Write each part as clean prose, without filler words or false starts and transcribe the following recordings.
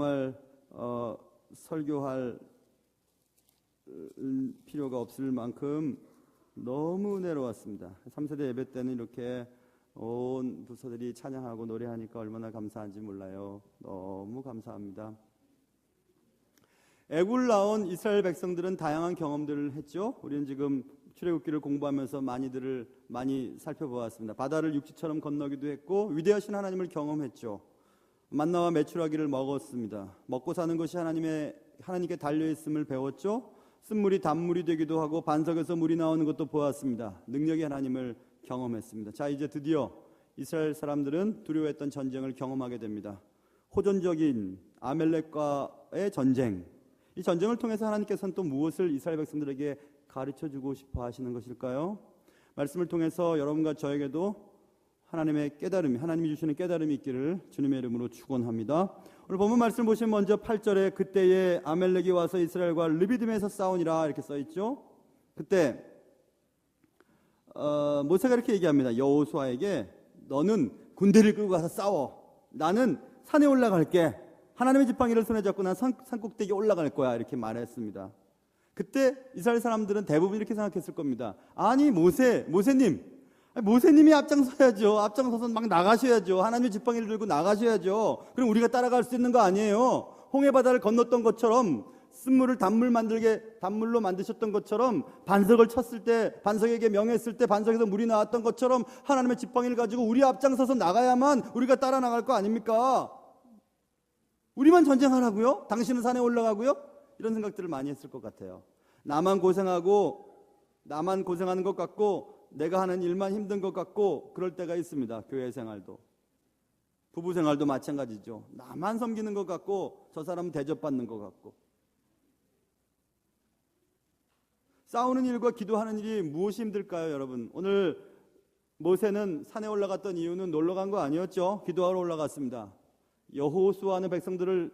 정말 설교할 필요가 없을 만큼 너무 은혜로웠습니다. 3세대 예배 때는 이렇게 온 부서들이 찬양하고 노래하니까 얼마나 감사한지 몰라요. 너무 감사합니다. 애굽을 나온 이스라엘 백성들은 다양한 경험들을 했죠. 우리는 지금 출애굽기를 공부하면서 많이 살펴보았습니다. 바다를 육지처럼 건너기도 했고 위대하신 하나님을 경험했죠. 만나와 메추라기를 먹었습니다. 먹고 사는 것이 하나님께 달려있음을 배웠죠. 쓴물이 단물이 되기도 하고 반석에서 물이 나오는 것도 보았습니다. 능력의 하나님을 경험했습니다. 자, 이제 드디어 이스라엘 사람들은 두려워했던 전쟁을 경험하게 됩니다. 호전적인 아멜렉과의 전쟁. 이 전쟁을 통해서 하나님께서는 또 무엇을 이스라엘 백성들에게 가르쳐주고 싶어 하시는 것일까요? 말씀을 통해서 여러분과 저에게도 하나님의 깨달음이, 하나님이 주시는 깨달음이 있기를 주님의 이름으로 축원합니다. 오늘 본문 말씀 보시면 먼저 8절에 그때에 아멜렉이 와서 이스라엘과 르비딤에서 싸우니라 이렇게 써있죠. 그때 모세가 이렇게 얘기합니다. 여호수아에게 너는 군대를 끌고 가서 싸워. 나는 산에 올라갈게. 하나님의 지팡이를 손에 잡고 난 산꼭대기에 올라갈 거야 이렇게 말했습니다. 그때 이스라엘 사람들은 대부분 이렇게 생각했을 겁니다. 아니 모세님이 앞장서야죠. 앞장서서 막 나가셔야죠. 하나님의 지팡이를 들고 나가셔야죠. 그럼 우리가 따라갈 수 있는 거 아니에요? 홍해바다를 건넜던 것처럼 쓴물을 단물로 만드셨던 것처럼 반석을 쳤을 때 반석에게 명했을 때 반석에서 물이 나왔던 것처럼 하나님의 지팡이를 가지고 우리 앞장서서 나가야만 우리가 따라 나갈 거 아닙니까? 우리만 전쟁하라고요? 당신은 산에 올라가고요? 이런 생각들을 많이 했을 것 같아요. 나만 고생하는 것 같고 내가 하는 일만 힘든 것 같고 그럴 때가 있습니다. 교회 생활도 부부 생활도 마찬가지죠. 나만 섬기는 것 같고 저 사람은 대접받는 것 같고. 싸우는 일과 기도하는 일이 무엇이 힘들까요, 여러분? 오늘 모세는 산에 올라갔던 이유는 놀러 간 거 아니었죠. 기도하러 올라갔습니다. 여호수아는 백성들을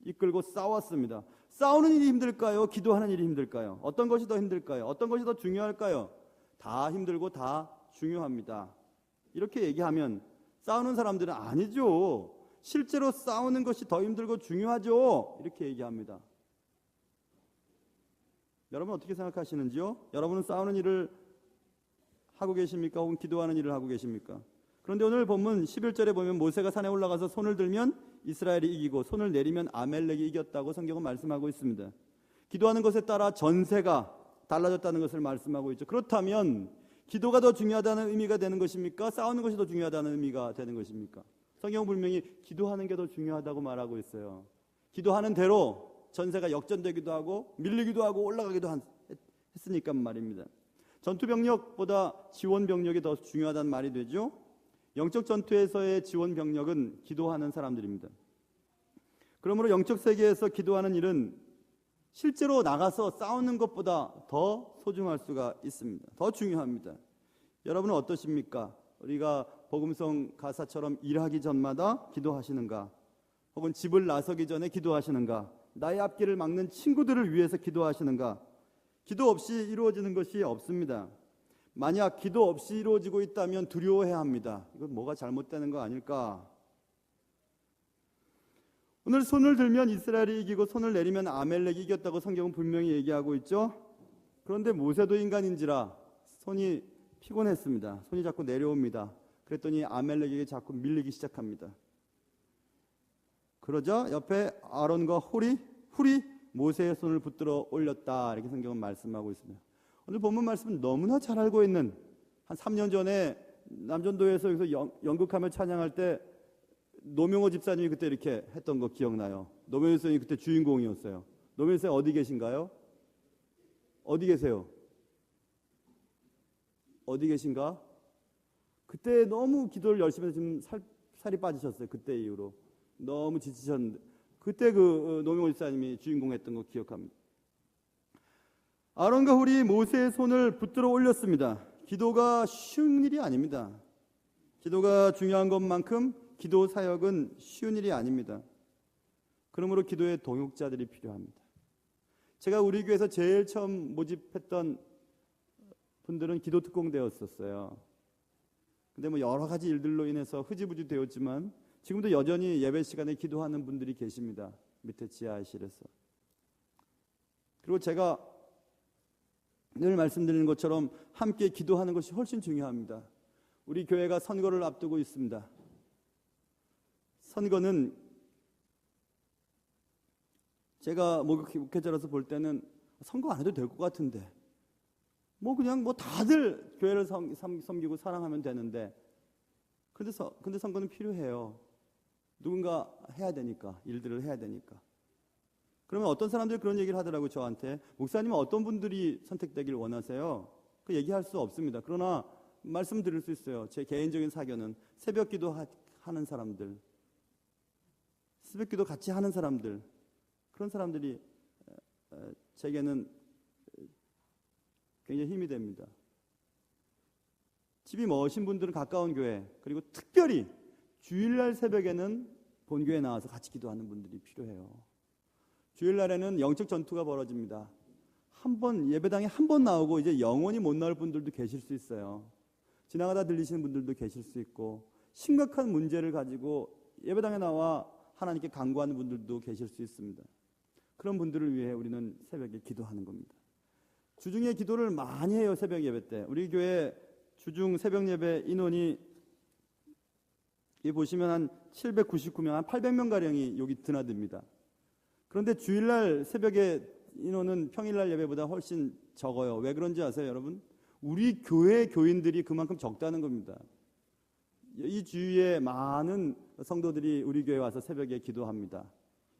이끌고 싸웠습니다. 싸우는 일이 힘들까요? 기도하는 일이 힘들까요? 어떤 것이 더 힘들까요? 어떤 것이 더 중요할까요? 다 힘들고 다 중요합니다. 이렇게 얘기하면 싸우는 사람들은 아니죠. 실제로 싸우는 것이 더 힘들고 중요하죠. 이렇게 얘기합니다. 여러분 어떻게 생각하시는지요? 여러분은 싸우는 일을 하고 계십니까? 혹은 기도하는 일을 하고 계십니까? 그런데 오늘 본문 11절에 보면 모세가 산에 올라가서 손을 들면 이스라엘이 이기고 손을 내리면 아멜렉이 이겼다고 성경은 말씀하고 있습니다. 기도하는 것에 따라 전세가 달라졌다는 것을 말씀하고 있죠. 그렇다면 기도가 더 중요하다는 의미가 되는 것입니까? 싸우는 것이 더 중요하다는 의미가 되는 것입니까? 성경은 분명히 기도하는 게 더 중요하다고 말하고 있어요. 기도하는 대로 전세가 역전되기도 하고 밀리기도 하고 올라가기도 했으니까 말입니다. 전투병력보다 지원병력이 더 중요하다는 말이 되죠. 영적 전투에서의 지원병력은 기도하는 사람들입니다. 그러므로 영적 세계에서 기도하는 일은 실제로 나가서 싸우는 것보다 더 소중할 수가 있습니다. 더 중요합니다. 여러분은 어떠십니까? 우리가 복음성 가사처럼 일하기 전마다 기도하시는가? 혹은 집을 나서기 전에 기도하시는가? 나의 앞길을 막는 친구들을 위해서 기도하시는가? 기도 없이 이루어지는 것이 없습니다. 만약 기도 없이 이루어지고 있다면 두려워해야 합니다. 이건 뭐가 잘못되는 거 아닐까? 오늘 손을 들면 이스라엘이 이기고 손을 내리면 아멜렉이 이겼다고 성경은 분명히 얘기하고 있죠. 그런데 모세도 인간인지라 손이 피곤했습니다. 손이 자꾸 내려옵니다. 그랬더니 아멜렉에게 자꾸 밀리기 시작합니다. 그러자 옆에 아론과 훌이 모세의 손을 붙들어 올렸다 이렇게 성경은 말씀하고 있습니다. 오늘 본문 말씀은 너무나 잘 알고 있는 한 3년 전에 남전도에서 여기서 연극하며 찬양할 때 노명호 집사님이 그때 이렇게 했던 거 기억나요? 노명호 집사님이 그때 주인공이었어요. 노명호 집사님 어디 계신가요? 어디 계세요? 어디 계신가? 그때 너무 기도를 열심히 해서 지금 살이 빠지셨어요. 그때 이후로 너무 지치셨는데 그때 그 노명호 집사님이 주인공 했던 거 기억합니다. 아론과 훌이 모세의 손을 붙들어 올렸습니다. 기도가 쉬운 일이 아닙니다. 기도가 중요한 것만큼 기도 사역은 쉬운 일이 아닙니다. 그러므로 기도에 동역자들이 필요합니다. 제가 우리 교회에서 제일 처음 모집했던 분들은 기도 특공대였었어요. 근데 뭐 여러 가지 일들로 인해서 흐지부지 되었지만 지금도 여전히 예배 시간에 기도하는 분들이 계십니다. 밑에 지하실에서. 그리고 제가 늘 말씀드리는 것처럼 함께 기도하는 것이 훨씬 중요합니다. 우리 교회가 선거를 앞두고 있습니다. 선거는 제가 목회자로서 볼 때는 선거 안 해도 될 것 같은데 그냥 다들 교회를 섬기고 사랑하면 되는데 근데 선거는 필요해요. 누군가 해야 되니까, 일들을 해야 되니까. 그러면 어떤 사람들이 그런 얘기를 하더라고요. 저한테. 목사님은 어떤 분들이 선택되길 원하세요? 그 얘기할 수 없습니다. 그러나 말씀드릴 수 있어요. 제 개인적인 사견은 새벽 기도 하는 사람들, 새벽 기도 같이 하는 사람들, 그런 사람들이 제게는 굉장히 힘이 됩니다. 집이 먼신 분들은 가까운 교회, 그리고 특별히 주일날 새벽에는 본교회에 나와서 같이 기도하는 분들이 필요해요. 주일날에는 영적 전투가 벌어집니다. 예배당에 한 번 나오고 이제 영원히 못 나올 분들도 계실 수 있어요. 지나가다 들리시는 분들도 계실 수 있고, 심각한 문제를 가지고 예배당에 나와 하나님께 간구하는 분들도 계실 수 있습니다. 그런 분들을 위해 우리는 새벽에 기도하는 겁니다. 주중에 기도를 많이 해요. 새벽 예배 때. 우리 교회 주중 새벽 예배 인원이 보시면 한 799명, 한 800명가량이 여기 드나듭니다. 그런데 주일날 새벽에 인원은 평일날 예배보다 훨씬 적어요. 왜 그런지 아세요, 여러분? 우리 교회 교인들이 그만큼 적다는 겁니다. 이 주위에 많은 성도들이 우리 교회에 와서 새벽에 기도합니다.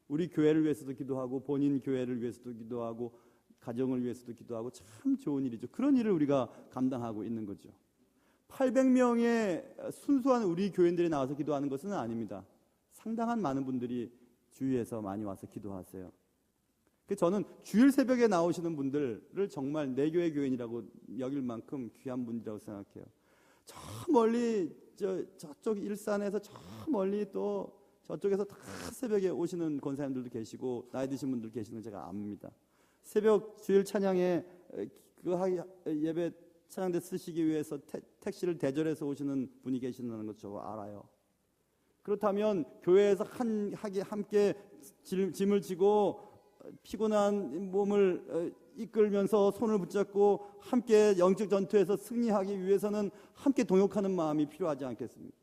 우리 교회를 위해서도 기도하고 본인 교회를 위해서도 기도하고 가정을 위해서도 기도하고 참 좋은 일이죠. 그런 일을 우리가 감당하고 있는 거죠. 800명의 순수한 우리 교인들이 나와서 기도하는 것은 아닙니다. 상당한 많은 분들이 주위에서 많이 와서 기도하세요. 저는 주일 새벽에 나오시는 분들을 정말 내 교회 교인이라고 여길 만큼 귀한 분이라고 생각해요. 저 멀리 저쪽 일산에서 저 멀리 또 저쪽에서 다 새벽에 오시는 권사님들도 계시고 나이 드신 분들 계시는 거 제가 압니다. 새벽 주일 찬양에 예배 찬양대 쓰시기 위해서 택시를 대절해서 오시는 분이 계시는 것 저 알아요. 그렇다면 교회에서 함께 짐을 지고 피곤한 몸을 이끌면서 손을 붙잡고 함께 영적 전투에서 승리하기 위해서는 함께 동역하는 마음이 필요하지 않겠습니까?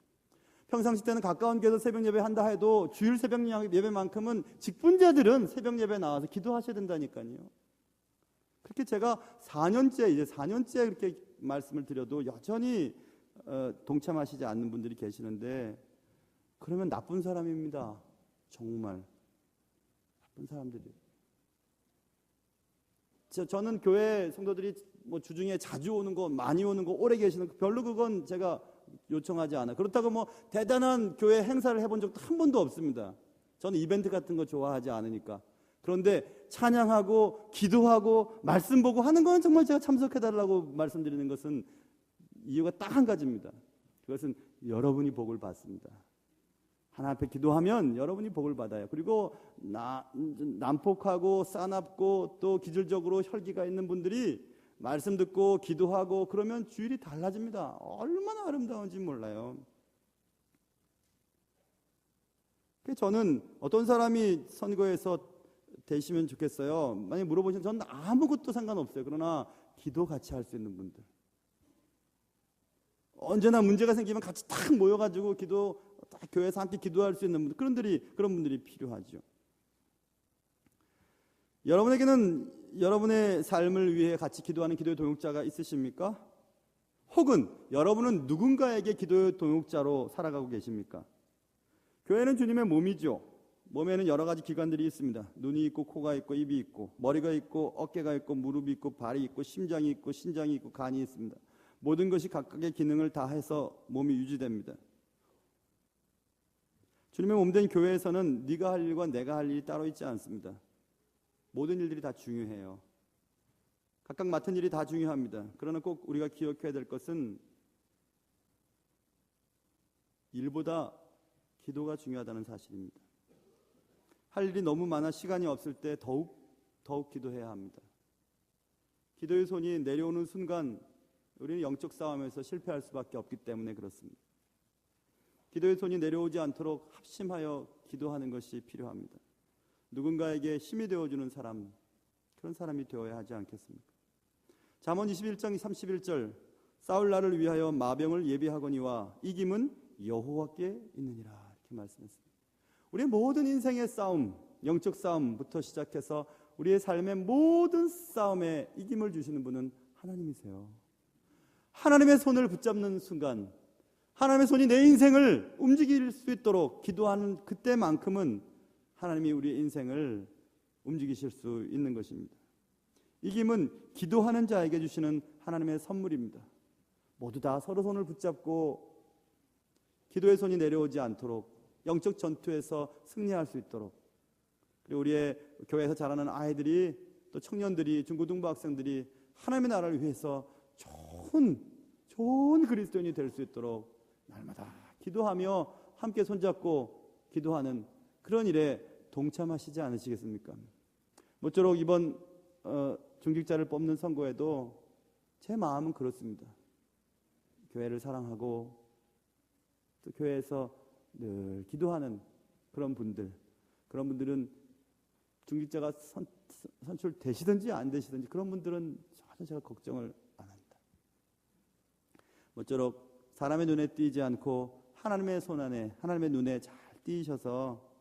평상시 때는 가까운 교회에서 새벽 예배 한다 해도 주일 새벽 예배만큼은 직분자들은 새벽 예배 나와서 기도하셔야 된다니까요. 그렇게 제가 4년째 그렇게 말씀을 드려도 여전히 동참하시지 않는 분들이 계시는데 그러면 나쁜 사람입니다. 정말 나쁜 사람들이. 저는 교회 성도들이 주중에 자주 오는 거, 많이 오는 거, 오래 계시는 거 별로 그건 제가 요청하지 않아요. 그렇다고 대단한 교회 행사를 해본 적도 한 번도 없습니다. 저는 이벤트 같은 거 좋아하지 않으니까. 그런데 찬양하고 기도하고 말씀 보고 하는 건 정말 제가 참석해달라고 말씀드리는 것은 이유가 딱 한 가지입니다. 그것은 여러분이 복을 받습니다. 하나님 앞에 기도하면 여러분이 복을 받아요. 그리고 난폭하고 싸납고 또 기질적으로 혈기가 있는 분들이 말씀 듣고 기도하고 그러면 주일이 달라집니다. 얼마나 아름다운지 몰라요. 저는 어떤 사람이 선거에서 되시면 좋겠어요. 만약에 물어보시면 저는 아무것도 상관없어요. 그러나 기도 같이 할 수 있는 분들, 언제나 문제가 생기면 같이 딱 모여가지고 교회에서 함께 기도할 수 있는 분들, 그런 분들이 필요하죠. 여러분에게는 여러분의 삶을 위해 같이 기도하는 기도의 동역자가 있으십니까? 혹은 여러분은 누군가에게 기도의 동역자로 살아가고 계십니까? 교회는 주님의 몸이죠. 몸에는 여러 가지 기관들이 있습니다. 눈이 있고 코가 있고 입이 있고 머리가 있고 어깨가 있고 무릎이 있고 발이 있고 심장이 있고 신장이 있고 간이 있습니다. 모든 것이 각각의 기능을 다해서 몸이 유지됩니다. 주님의 몸된 교회에서는 네가 할 일과 내가 할 일이 따로 있지 않습니다. 모든 일들이 다 중요해요. 각각 맡은 일이 다 중요합니다. 그러나 꼭 우리가 기억해야 될 것은 일보다 기도가 중요하다는 사실입니다. 할 일이 너무 많아 시간이 없을 때 더욱 기도해야 합니다. 기도의 손이 내려오는 순간 우리는 영적 싸움에서 실패할 수밖에 없기 때문에 그렇습니다. 기도의 손이 내려오지 않도록 합심하여 기도하는 것이 필요합니다. 누군가에게 힘이 되어주는 사람, 그런 사람이 되어야 하지 않겠습니까? 잠언 21장 31절 싸울 날을 위하여 마병을 예비하거니와 이김은 여호와께 있느니라 이렇게 말씀했습니다. 우리의 모든 인생의 싸움, 영적 싸움부터 시작해서 우리의 삶의 모든 싸움에 이김을 주시는 분은 하나님이세요. 하나님의 손을 붙잡는 순간 하나님의 손이 내 인생을 움직일 수 있도록 기도하는 그때만큼은 하나님이 우리의 인생을 움직이실 수 있는 것입니다. 이김은 기도하는 자에게 주시는 하나님의 선물입니다. 모두 다 서로 손을 붙잡고 기도의 손이 내려오지 않도록 영적 전투에서 승리할 수 있도록, 그리고 우리의 교회에서 자라는 아이들이 또 청년들이 중고등부 학생들이 하나님의 나라를 위해서 좋은 그리스도인이 될 수 있도록 날마다 기도하며 함께 손잡고 기도하는 그런 일에 동참하시지 않으시겠습니까? 모쪼록 이번 중직자를 뽑는 선거에도 제 마음은 그렇습니다. 교회를 사랑하고 또 교회에서 늘 기도하는 그런 분들은 중직자가 선출되시든지 안 되시든지 그런 분들은 전혀 제가 걱정을 안 합니다. 모쪼록 사람의 눈에 띄지 않고 하나님의 손 안에, 하나님의 눈에 잘 띄셔서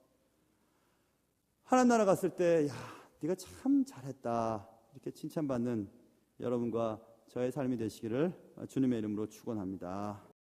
하나님 나라 갔을 때 야, 네가 참 잘했다 이렇게 칭찬받는 여러분과 저의 삶이 되시기를 주님의 이름으로 축원합니다.